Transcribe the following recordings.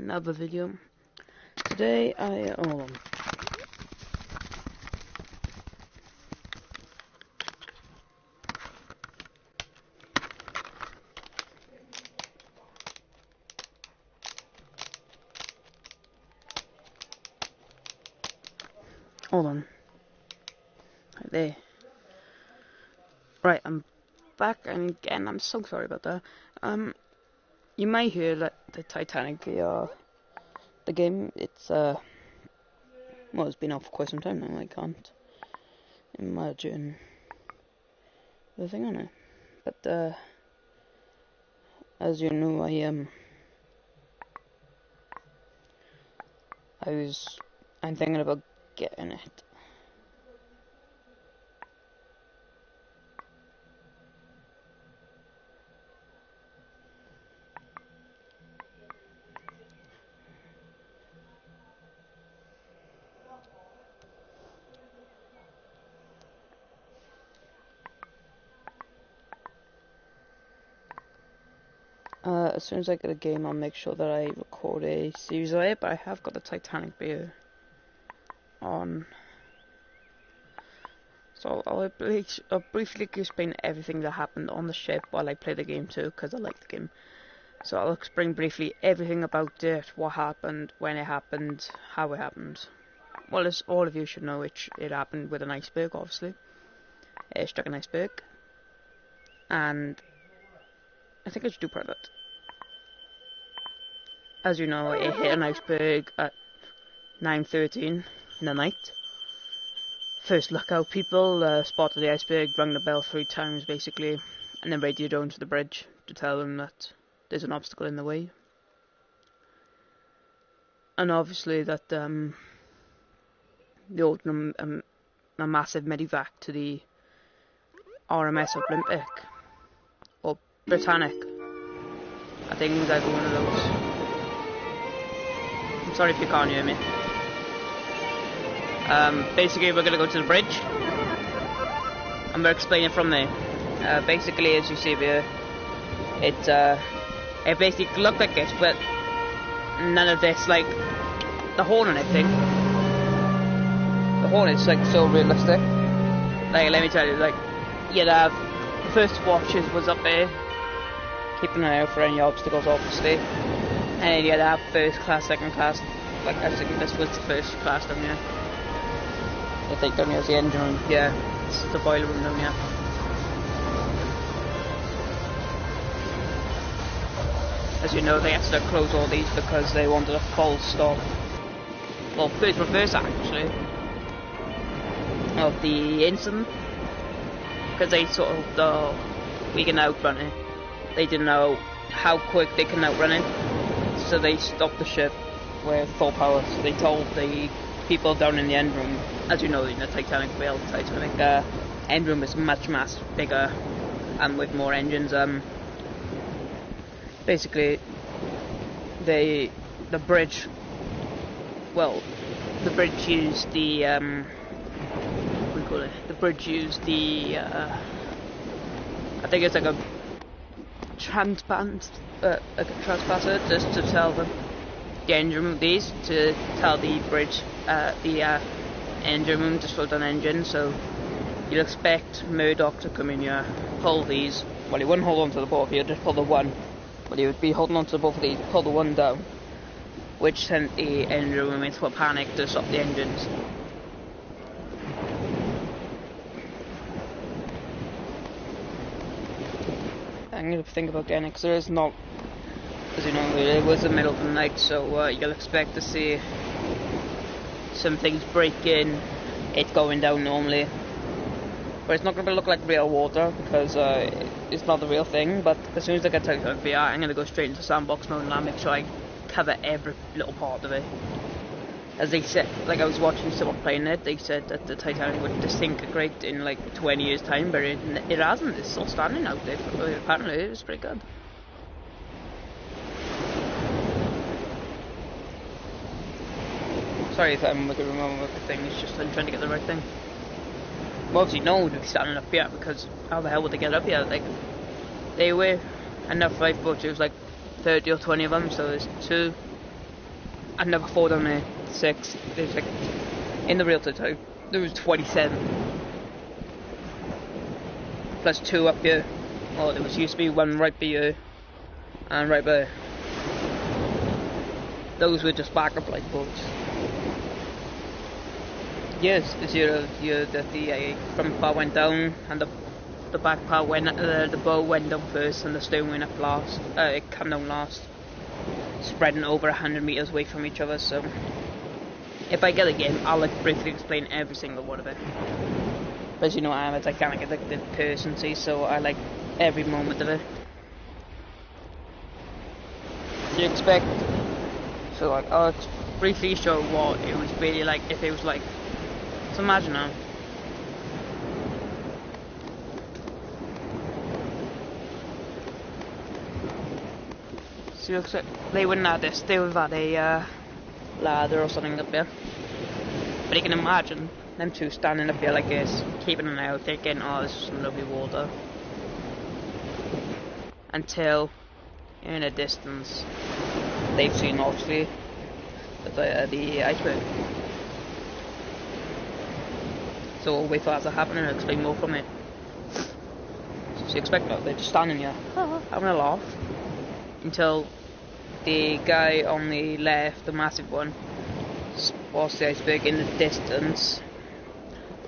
another video. Today hold on. Hold on. Right there. Right, I'm back, and again, I'm so sorry about that. You might hear that the Titanic VR, the game, it's well, it's been out for quite some time now. I can't imagine the thing on it, but as you know, I'm thinking about getting it. As soon as I get a game, I'll make sure that I record a series of it, but I have got the Titanic beer on. So I'll briefly explain everything that happened on the ship while I play the game too, because I like the game. So I'll explain briefly everything about it, what happened, when it happened, how it happened. Well, as all of you should know, it happened with an iceberg, obviously. It struck an iceberg. And I think I should do part of it. As you know, it hit an iceberg at 9:13 in the night. First lookout people spotted the iceberg, rang the bell 3 times basically, and then radioed onto the bridge to tell them that there's an obstacle in the way. And obviously that they ordered a massive medevac to the RMS Olympic, or Britannic. I think it was either one of those. I'm sorry if you can't hear me. Basically, we're gonna go to the bridge. I'm gonna explain it from there. Basically, as you see here, it basically looked like this, but none of this, like the horn and everything. The horn is like so realistic. Like, let me tell you, like you'd have the first watches was up there, keeping an eye out for any obstacles, obviously. And you'd have first class, second class. Like I think this was the first class down here. I think down here is the engine room. Yeah, it's the boiler room down here. As you know, they had to close all these because they wanted a full stop. Well, first reverse actually of the incident, because they sort of we can outrun it. They didn't know how quick they can outrun it, so they stopped the ship with full power. So they told the people down in the end room, as you know, in the Titanic whale, Titanic end room is much bigger and with more engines. Basically, the bridge. Well, the bridge used the what do you call it? The bridge used the I think it's like a transponder just to tell them the engine room, these to tell the bridge, the engine room to slow down engine. So you'd expect Murdoch to come in here, pull these. Well, he wouldn't hold on to the both, he would just pull the one, but he would be holding on to both of these, pull the one down, which sent the engine room into a panic to stop the engines. I'm going to think about getting it, because there is not, as you know, it was the middle of the night, so you'll expect to see some things breaking, it going down normally. But it's not going to look like real water, because it's not the real thing. But as soon as I get to VR, I'm going to go straight into sandbox mode and I'll make sure I cover every little part of it. As they said, like I was watching someone playing it, they said that the Titanic would disintegrate in like 20 years time, but it hasn't. It's still standing out there. Apparently it was pretty good. Sorry if I'm looking wrong with the thing, it's just I'm trying to get the right thing. Well, obviously no one would be standing up here, because how the hell would they get up here? Like, they were enough lifeboats, it was like 30 or 20 of them, so there's 2, I never fall down there. 6. There's like, in the real time, there was 27. Plus 2 up here. Oh, there was used to be one right by here. And right by. Those were just backup lifeboats. Yes, this year that the front part went down and the back part went, the bow went down first and the stern went up last. It came down last, spreading over 100 meters away from each other. So, if I get a game, I'll like briefly explain every single one of it. But as you know, I am a gigantic addicted person, see, so I like every moment of it. So you expect, so like I'll briefly show what it was really like if it was like. So imagine now. So they wouldn't have this, they would have had a ladder or something up there. But you can imagine them two standing up there like this, keeping an eye out, thinking, oh, this is some lovely water. Until, in a distance, they've seen obviously the iceberg. So we'll wait for that to happen and I'll explain more from it. So you expect that they're just standing here, having a laugh, until the guy on the left, the massive one, spots the iceberg in the distance.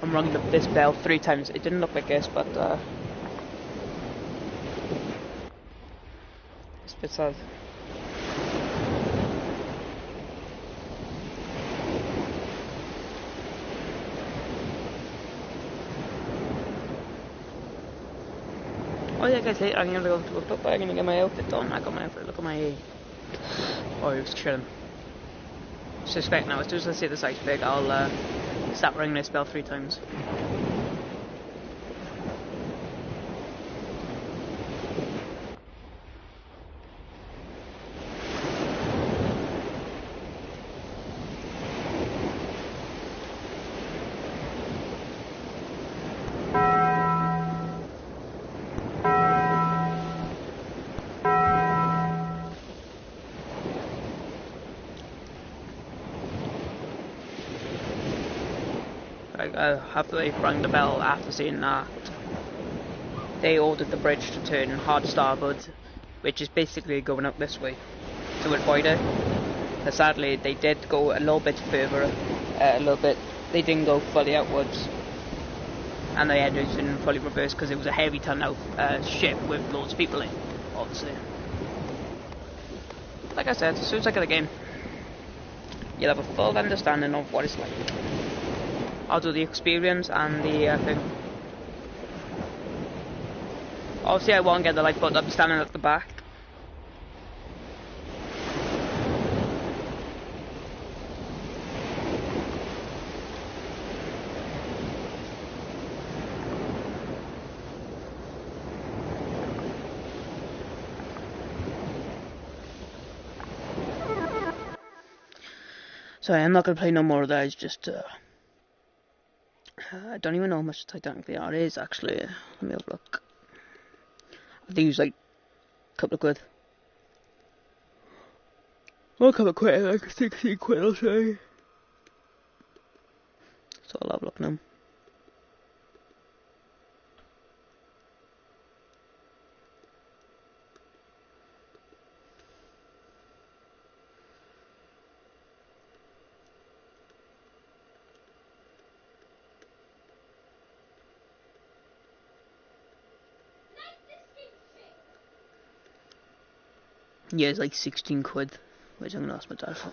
I'm ringing up this bell 3 times. It didn't look like this, but it's a bit sad. Oh yeah, guys, I'm gonna go to a football. I'm gonna get my outfit done. I got my outfit. Look at my. Oh, he was chilling. Suspect now. As soon as I see this iceberg, I'll start ringing this bell 3 times. After they rang the bell, after seeing that, they ordered the bridge to turn hard starboard, which is basically going up this way to avoid it. But sadly, they did go a little bit further, they didn't go fully outwards, and they ended up in fully reverse because it was a heavy turnout ship with loads of people in, obviously. Like I said, as soon as I get a game, you'll have a full understanding of what it's like. I'll do the experience and the thing. Obviously I won't get the lifeboat, I'll be standing at the back. Sorry, I'm not going to play no more of that, it's just I don't even know how much Titanic VR is actually. Let me have a look. I think it's like a couple of quid. Well, a couple of quid, like 16 quid I'll say. So I'll have a look now. Yeah, it's like 16 quid, which I'm gonna ask my dad for.